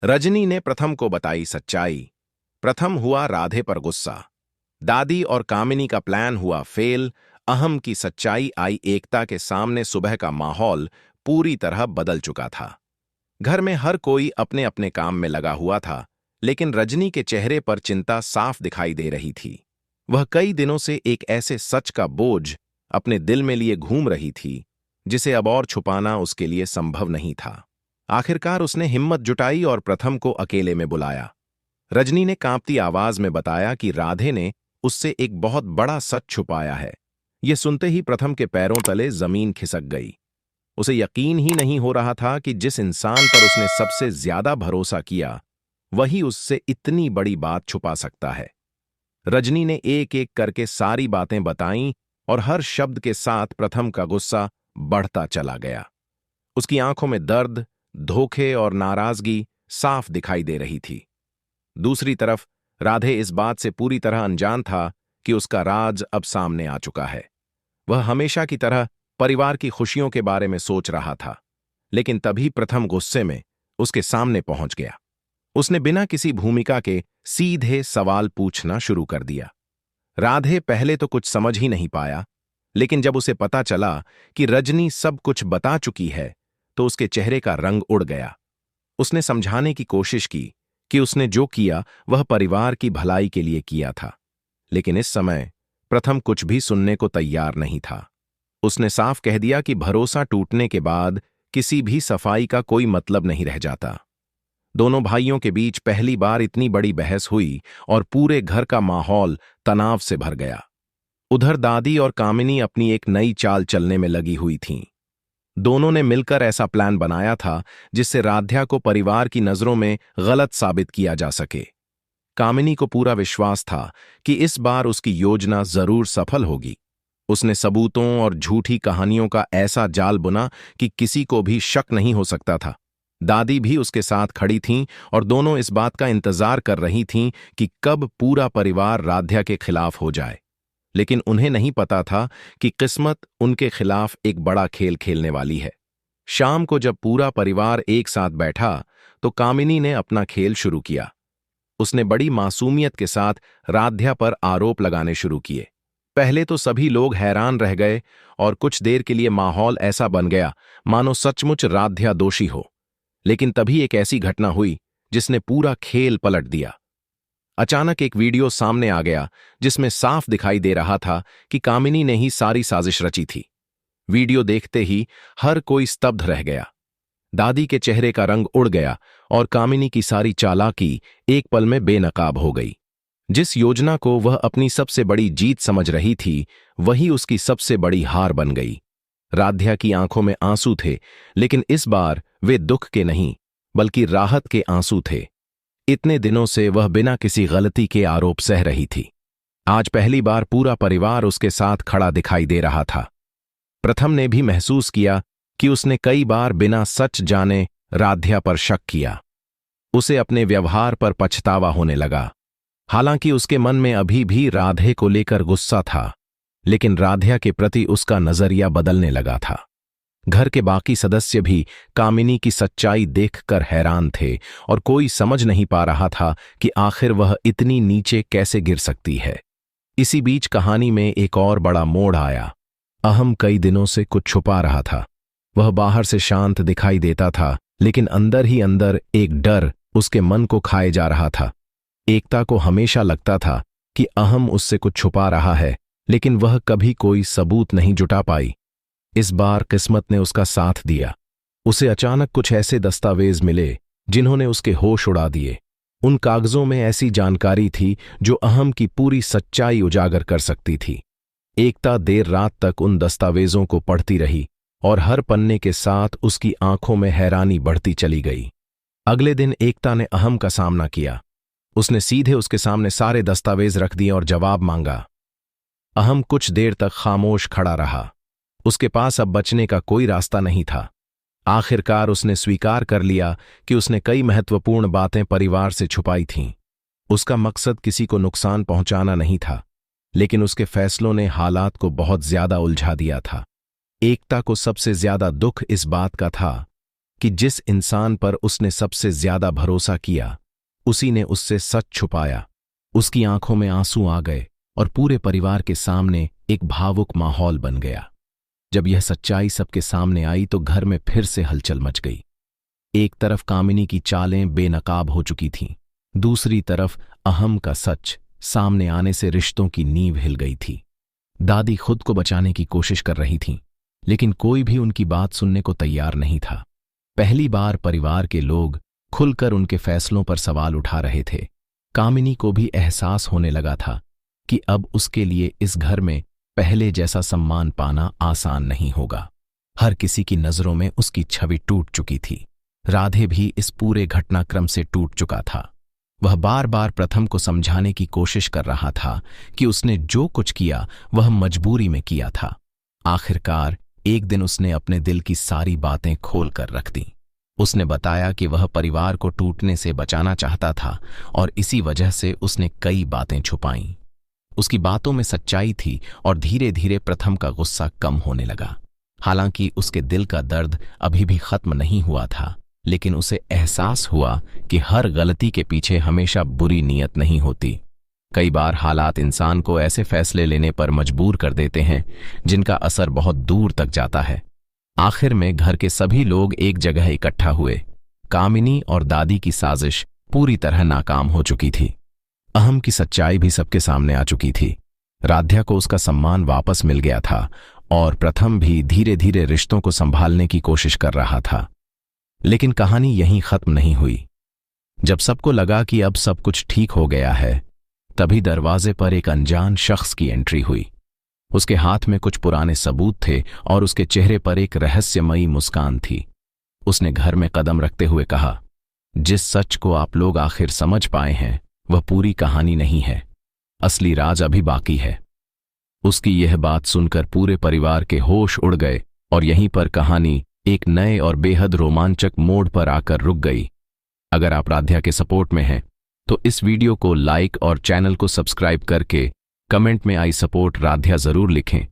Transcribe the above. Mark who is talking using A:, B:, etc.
A: रजनी ने प्रथम को बताई सच्चाई। प्रथम हुआ राधे पर गुस्सा। दादी और कामिनी का प्लान हुआ फेल। अहम की सच्चाई आई एकता के सामने। सुबह का माहौल पूरी तरह बदल चुका था। घर में हर कोई अपने अपने काम में लगा हुआ था, लेकिन रजनी के चेहरे पर चिंता साफ दिखाई दे रही थी। वह कई दिनों से एक ऐसे सच का बोझ अपने दिल में लिए घूम रही थी, जिसे अब और छुपाना उसके लिए संभव नहीं था। आखिरकार उसने हिम्मत जुटाई और प्रथम को अकेले में बुलाया। रजनी ने कांपती आवाज में बताया कि राधे ने उससे एक बहुत बड़ा सच छुपाया है। यह सुनते ही प्रथम के पैरों तले जमीन खिसक गई। उसे यकीन ही नहीं हो रहा था कि जिस इंसान पर उसने सबसे ज्यादा भरोसा किया, वही उससे इतनी बड़ी बात छुपा सकता है। रजनी ने एक एक करके सारी बातें बताईं और हर शब्द के साथ प्रथम का गुस्सा बढ़ता चला गया। उसकी आंखों में दर्द, धोखे और नाराजगी साफ दिखाई दे रही थी। दूसरी तरफ राधे इस बात से पूरी तरह अनजान था कि उसका राज अब सामने आ चुका है। वह हमेशा की तरह परिवार की खुशियों के बारे में सोच रहा था, लेकिन तभी प्रथम गुस्से में उसके सामने पहुंच गया। उसने बिना किसी भूमिका के सीधे सवाल पूछना शुरू कर दिया। राधे पहले तो कुछ समझ ही नहीं पाया, लेकिन जब उसे पता चला कि रजनी सब कुछ बता चुकी है, तो उसके चेहरे का रंग उड़ गया। उसने समझाने की कोशिश की कि उसने जो किया वह परिवार की भलाई के लिए किया था, लेकिन इस समय प्रथम कुछ भी सुनने को तैयार नहीं था। उसने साफ कह दिया कि भरोसा टूटने के बाद किसी भी सफाई का कोई मतलब नहीं रह जाता। दोनों भाइयों के बीच पहली बार इतनी बड़ी बहस हुई और पूरे घर का माहौल तनाव से भर गया। उधर दादी और कामिनी अपनी एक नई चाल चलने में लगी हुई थीं। दोनों ने मिलकर ऐसा प्लान बनाया था जिससे राध्या को परिवार की नजरों में गलत साबित किया जा सके। कामिनी को पूरा विश्वास था कि इस बार उसकी योजना जरूर सफल होगी। उसने सबूतों और झूठी कहानियों का ऐसा जाल बुना कि किसी को भी शक नहीं हो सकता था। दादी भी उसके साथ खड़ी थीं और दोनों इस बात का इंतजार कर रही थीं कि कब पूरा परिवार राध्या के खिलाफ हो जाए। लेकिन उन्हें नहीं पता था कि किस्मत उनके खिलाफ एक बड़ा खेल खेलने वाली है। शाम को जब पूरा परिवार एक साथ बैठा, तो कामिनी ने अपना खेल शुरू किया। उसने बड़ी मासूमियत के साथ राध्या पर आरोप लगाने शुरू किए। पहले तो सभी लोग हैरान रह गए और कुछ देर के लिए माहौल ऐसा बन गया मानो सचमुच राध्या दोषी हो। लेकिन तभी एक ऐसी घटना हुई जिसने पूरा खेल पलट दिया। अचानक एक वीडियो सामने आ गया जिसमें साफ दिखाई दे रहा था कि कामिनी ने ही सारी साजिश रची थी। वीडियो देखते ही हर कोई स्तब्ध रह गया। दादी के चेहरे का रंग उड़ गया और कामिनी की सारी चालाकी एक पल में बेनकाब हो गई। जिस योजना को वह अपनी सबसे बड़ी जीत समझ रही थी, वही उसकी सबसे बड़ी हार बन गई। राध्या की आंखों में आंसू थे, लेकिन इस बार वे दुख के नहीं बल्कि राहत के आंसू थे। इतने दिनों से वह बिना किसी गलती के आरोप सह रही थी। आज पहली बार पूरा परिवार उसके साथ खड़ा दिखाई दे रहा था। प्रथम ने भी महसूस किया कि उसने कई बार बिना सच जाने राध्या पर शक किया। उसे अपने व्यवहार पर पछतावा होने लगा। हालांकि उसके मन में अभी भी राधे को लेकर गुस्सा था, लेकिन राध्या के प्रति उसका नजरिया बदलने लगा था। घर के बाकी सदस्य भी कामिनी की सच्चाई देखकर हैरान थे और कोई समझ नहीं पा रहा था कि आखिर वह इतनी नीचे कैसे गिर सकती है। इसी बीच कहानी में एक और बड़ा मोड़ आया। अहम कई दिनों से कुछ छुपा रहा था। वह बाहर से शांत दिखाई देता था, लेकिन अंदर ही अंदर एक डर उसके मन को खाए जा रहा था। एकता को हमेशा लगता था कि अहम उससे कुछ छुपा रहा है, लेकिन वह कभी कोई सबूत नहीं जुटा पाई। इस बार किस्मत ने उसका साथ दिया। उसे अचानक कुछ ऐसे दस्तावेज मिले जिन्होंने उसके होश उड़ा दिए। उन कागजों में ऐसी जानकारी थी जो अहम की पूरी सच्चाई उजागर कर सकती थी। एकता देर रात तक उन दस्तावेजों को पढ़ती रही और हर पन्ने के साथ उसकी आंखों में हैरानी बढ़ती चली गई। अगले दिन एकता ने अहम का सामना किया। उसने सीधे उसके सामने सारे दस्तावेज रख दिए और जवाब मांगा। अहम कुछ देर तक खामोश खड़ा रहा। उसके पास अब बचने का कोई रास्ता नहीं था। आखिरकार उसने स्वीकार कर लिया कि उसने कई महत्वपूर्ण बातें परिवार से छुपाई थीं। उसका मकसद किसी को नुकसान पहुंचाना नहीं था, लेकिन उसके फैसलों ने हालात को बहुत ज्यादा उलझा दिया था। एकता को सबसे ज्यादा दुख इस बात का था कि जिस इंसान पर उसने सबसे ज्यादा भरोसा किया, उसी ने उससे सच छुपाया। उसकी आंखों में आंसू आ गए और पूरे परिवार के सामने एक भावुक माहौल बन गया। जब यह सच्चाई सबके सामने आई तो घर में फिर से हलचल मच गई। एक तरफ कामिनी की चालें बेनकाब हो चुकी थीं, दूसरी तरफ अहम का सच सामने आने से रिश्तों की नींव हिल गई थी। दादी खुद को बचाने की कोशिश कर रही थीं, लेकिन कोई भी उनकी बात सुनने को तैयार नहीं था। पहली बार परिवार के लोग खुलकर उनके फैसलों पर सवाल उठा रहे थे। कामिनी को भी एहसास होने लगा था कि अब उसके लिए इस घर में पहले जैसा सम्मान पाना आसान नहीं होगा। हर किसी की नजरों में उसकी छवि टूट चुकी थी। राधे भी इस पूरे घटनाक्रम से टूट चुका था। वह बार बार प्रथम को समझाने की कोशिश कर रहा था कि उसने जो कुछ किया वह मजबूरी में किया था। आखिरकार एक दिन उसने अपने दिल की सारी बातें खोल कर रख दी। उसने बताया कि वह परिवार को टूटने से बचाना चाहता था और इसी वजह से उसने कई बातें छुपाईं। उसकी बातों में सच्चाई थी और धीरे धीरे प्रथम का गुस्सा कम होने लगा। हालांकि उसके दिल का दर्द अभी भी खत्म नहीं हुआ था, लेकिन उसे एहसास हुआ कि हर गलती के पीछे हमेशा बुरी नीयत नहीं होती। कई बार हालात इंसान को ऐसे फैसले लेने पर मजबूर कर देते हैं जिनका असर बहुत दूर तक जाता है। आखिर में घर के सभी लोग एक जगह इकट्ठा हुए। कामिनी और दादी की साजिश पूरी तरह नाकाम हो चुकी थी। अहम की सच्चाई भी सबके सामने आ चुकी थी। राध्या को उसका सम्मान वापस मिल गया था और प्रथम भी धीरे धीरे रिश्तों को संभालने की कोशिश कर रहा था। लेकिन कहानी यहीं खत्म नहीं हुई। जब सबको लगा कि अब सब कुछ ठीक हो गया है, तभी दरवाजे पर एक अनजान शख्स की एंट्री हुई। उसके हाथ में कुछ पुराने सबूत थे और उसके चेहरे पर एक रहस्यमयी मुस्कान थी। उसने घर में कदम रखते हुए कहा, जिस सच को आप लोग आखिर समझ पाए हैं वह पूरी कहानी नहीं है, असली राज अभी बाकी है। उसकी यह बात सुनकर पूरे परिवार के होश उड़ गए और यहीं पर कहानी एक नए और बेहद रोमांचक मोड़ पर आकर रुक गई। अगर आप राध्या के सपोर्ट में हैं तो इस वीडियो को लाइक और चैनल को सब्सक्राइब करके कमेंट में आई सपोर्ट राध्या जरूर लिखें।